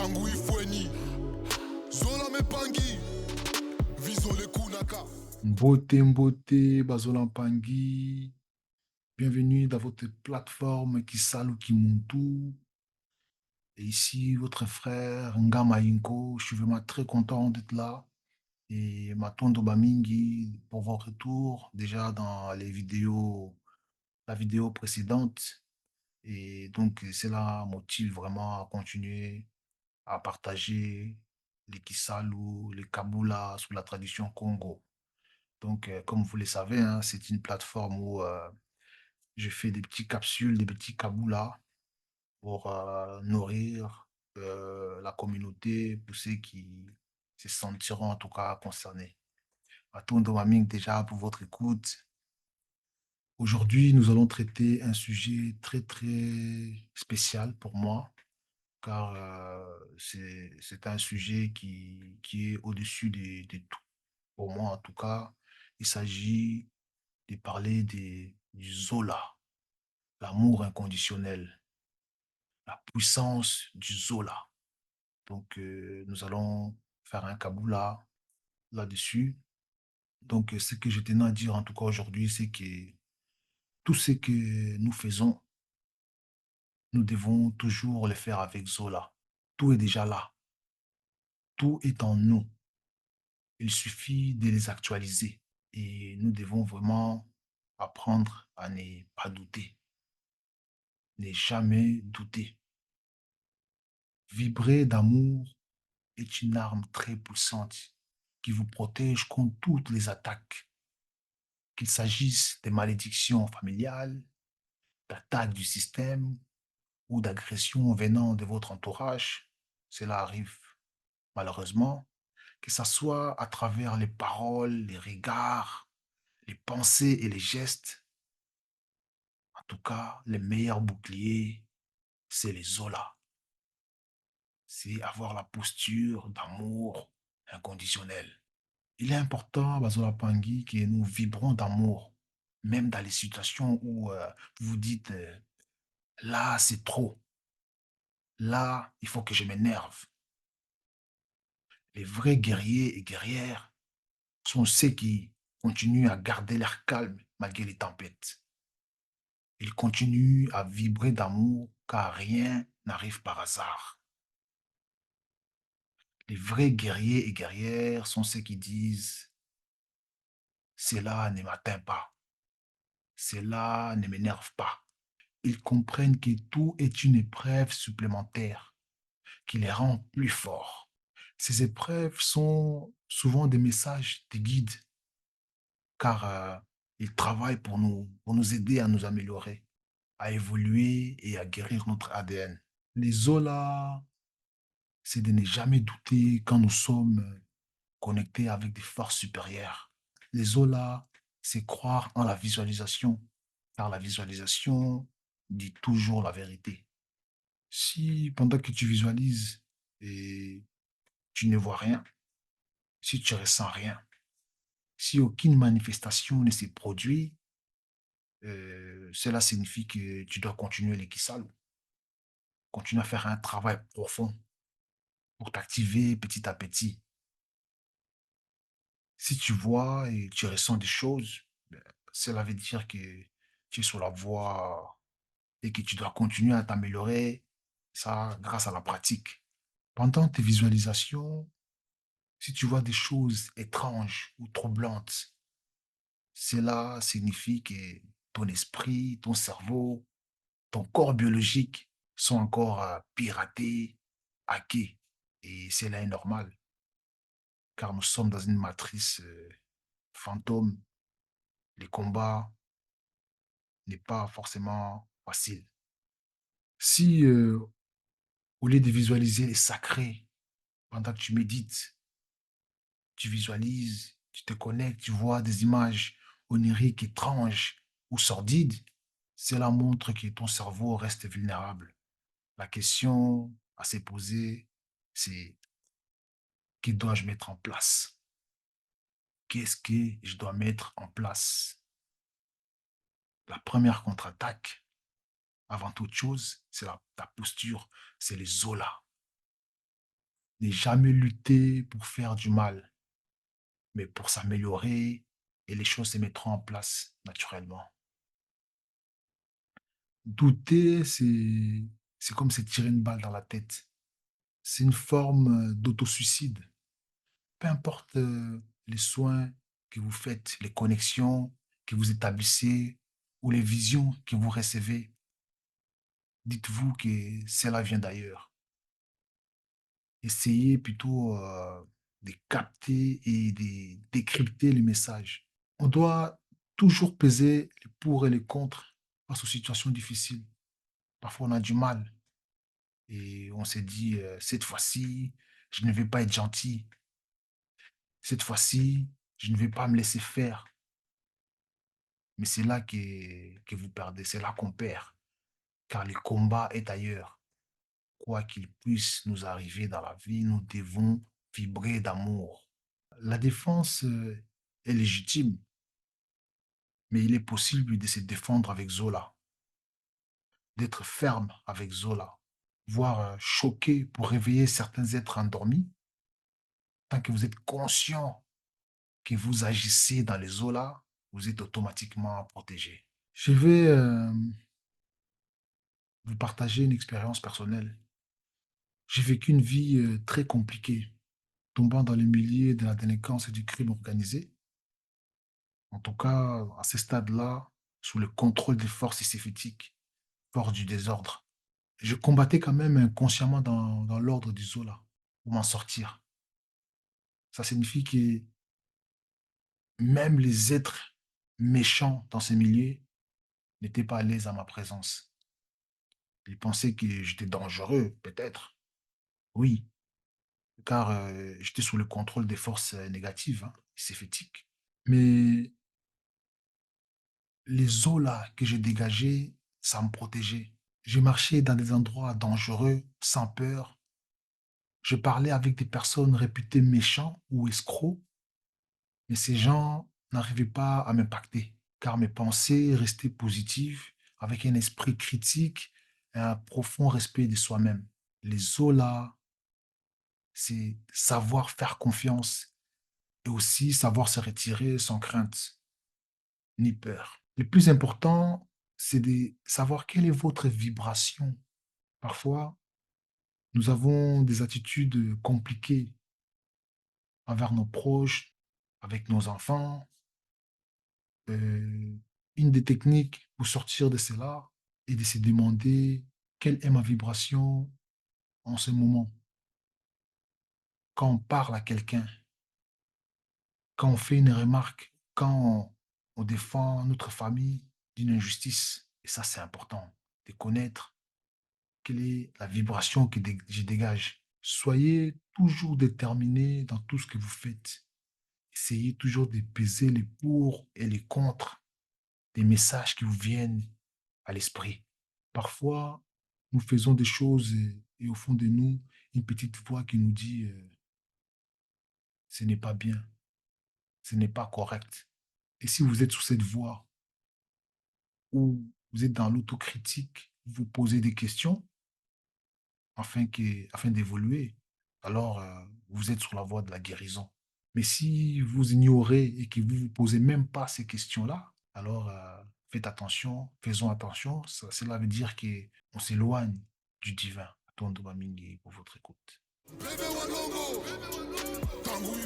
Tanguy Fweni, Zola Mepangi, Viso le Kunaka. Mbote Mbote, Bazola Mpangi, bienvenue dans votre plateforme Kisalu Kimuntu. Et ici, votre frère Ngama Inko, je suis vraiment très content d'être là. Et Matondo Bamingi pour votre retour, déjà dans la vidéo précédente. Et donc, cela motive vraiment à continuer à partager les Kisalu, les Kabula sous la tradition Congo. Donc, comme vous le savez, hein, c'est une plateforme où je fais des petites capsules, des petits kaboulas pour nourrir la communauté, pour ceux qui se sentiront en tout cas concernés. Atondo Maming, déjà pour votre écoute. Aujourd'hui, nous allons traiter un sujet très très spécial pour moi, car c'est un sujet qui est au-dessus de tout. Pour moi, en tout cas, il s'agit de parler du Zola, l'amour inconditionnel, la puissance du Zola. Donc, nous allons faire un Kaboula là-dessus. Donc, ce que je tenais à dire en tout cas aujourd'hui, c'est que tout ce que nous faisons, nous devons toujours le faire avec Zola. Tout est déjà là. Tout est en nous. Il suffit de les actualiser. Et nous devons vraiment apprendre à ne pas douter, ne jamais douter. Vibrer d'amour est une arme très puissante qui vous protège contre toutes les attaques, qu'il s'agisse des malédictions familiales, d'attaques du système ou d'agressions venant de votre entourage. Cela arrive malheureusement, que ce soit à travers les paroles, les regards, les pensées et les gestes. En tout cas, les meilleurs boucliers, c'est les Zola. C'est avoir la posture d'amour inconditionnel. Il est important, Bazola Pangui, que nous vibrons d'amour, même dans les situations où vous vous dites, là, c'est trop. Là, il faut que je m'énerve. Les vrais guerriers et guerrières sont ceux qui continuent à garder leur calme malgré les tempêtes. Ils continuent à vibrer d'amour car rien n'arrive par hasard. Les vrais guerriers et guerrières sont ceux qui disent, cela ne m'atteint pas, cela ne m'énerve pas. Ils comprennent que tout est une épreuve supplémentaire qui les rend plus forts. Ces épreuves sont souvent des messages, des guides, car ils travaillent pour nous aider à nous améliorer, à évoluer et à guérir notre ADN. Les Zola, c'est de ne jamais douter quand nous sommes connectés avec des forces supérieures. Les Zola, c'est croire en la visualisation, car la visualisation dit toujours la vérité. Si pendant que tu visualises et tu ne vois rien, si tu ressens rien, si aucune manifestation ne s'est produite, cela signifie que tu dois continuer les Kisal, continuer à faire un travail profond pour t'activer petit à petit. Si tu vois et tu ressens des choses, ben, cela veut dire que tu es sur la voie et que tu dois continuer à t'améliorer, ça grâce à la pratique. Pendant tes visualisations, si tu vois des choses étranges ou troublantes, cela signifie que ton esprit, ton cerveau, ton corps biologique sont encore piratés, hackés. Et cela est normal, car nous sommes dans une matrice fantôme. Les combats n'est pas forcément facile. Si, au lieu de visualiser les sacrés, pendant que tu médites, tu visualises, tu te connectes, tu vois des images oniriques, étranges ou sordides, cela montre que ton cerveau reste vulnérable. La question à se poser, c'est que dois-je mettre en place? Qu'est-ce que je dois mettre en place? La première contre-attaque, avant toute chose, c'est ta posture, c'est les zolas. n'est jamais lutter pour faire du mal, mais pour s'améliorer et les choses se mettront en place naturellement. Douter, c'est comme se tirer une balle dans la tête. C'est une forme d'autosuicide. Peu importe les soins que vous faites, les connexions que vous établissez ou les visions que vous recevez, dites-vous que cela vient d'ailleurs. Essayez plutôt de capter et de décrypter les messages. On doit toujours peser les pour et les contre face aux situations difficiles. Parfois, on a du mal et on s'est dit, cette fois-ci, je ne vais pas être gentil. Cette fois-ci, je ne vais pas me laisser faire. Mais c'est là que vous perdez, c'est là qu'on perd, car le combat est ailleurs. Quoi qu'il puisse nous arriver dans la vie, nous devons vibrer d'amour. La défense est légitime, mais il est possible de se défendre avec Zola, d'être ferme avec Zola, voire choqué pour réveiller certains êtres endormis. Tant que vous êtes conscient que vous agissez dans les Zola, vous êtes automatiquement protégé. Je vais vous partager une expérience personnelle. J'ai vécu une vie très compliquée, tombant dans les milieux de la délinquance et du crime organisé. En tout cas, à ce stade-là, sous le contrôle des forces spécifiques, forces du désordre. Je combattais quand même inconsciemment dans l'ordre du Zola pour m'en sortir. Ça signifie que même les êtres méchants dans ces milieux n'étaient pas à l'aise à ma présence. Ils pensaient que j'étais dangereux, peut-être. Oui, car j'étais sous le contrôle des forces négatives, hein, spécifiques. Mais les eaux là que j'ai dégagées, ça me protégeait. J'ai marché dans des endroits dangereux, sans peur. Je parlais avec des personnes réputées méchants ou escrocs, mais ces gens n'arrivaient pas à m'impacter, car mes pensées restaient positives, avec un esprit critique et un profond respect de soi-même. Les eaux là, c'est savoir faire confiance et aussi savoir se retirer sans crainte ni peur. Le plus important, c'est de savoir quelle est votre vibration. Parfois, nous avons des attitudes compliquées envers nos proches, avec nos enfants. Une des techniques pour sortir de cela est de se demander quelle est ma vibration en ce moment. Quand on parle à quelqu'un, quand on fait une remarque, quand on défend notre famille d'une injustice. Et ça, c'est important de connaître quelle est la vibration que je dégage. Soyez toujours déterminé dans tout ce que vous faites. Essayez toujours de peser les pour et les contre des messages qui vous viennent à l'esprit. Parfois, nous faisons des choses et au fond de nous, une petite voix qui nous dit ce n'est pas bien, ce n'est pas correct. Et si vous êtes sous cette voie ou vous êtes dans l'autocritique, vous posez des questions afin d'évoluer, alors vous êtes sur la voie de la guérison. Mais si vous ignorez et que vous ne vous posez même pas ces questions-là, alors faites attention, faisons attention. Cela veut dire qu'on s'éloigne du divin. Tonton Bamingi pour votre écoute. Bébé Walongo, Tanguy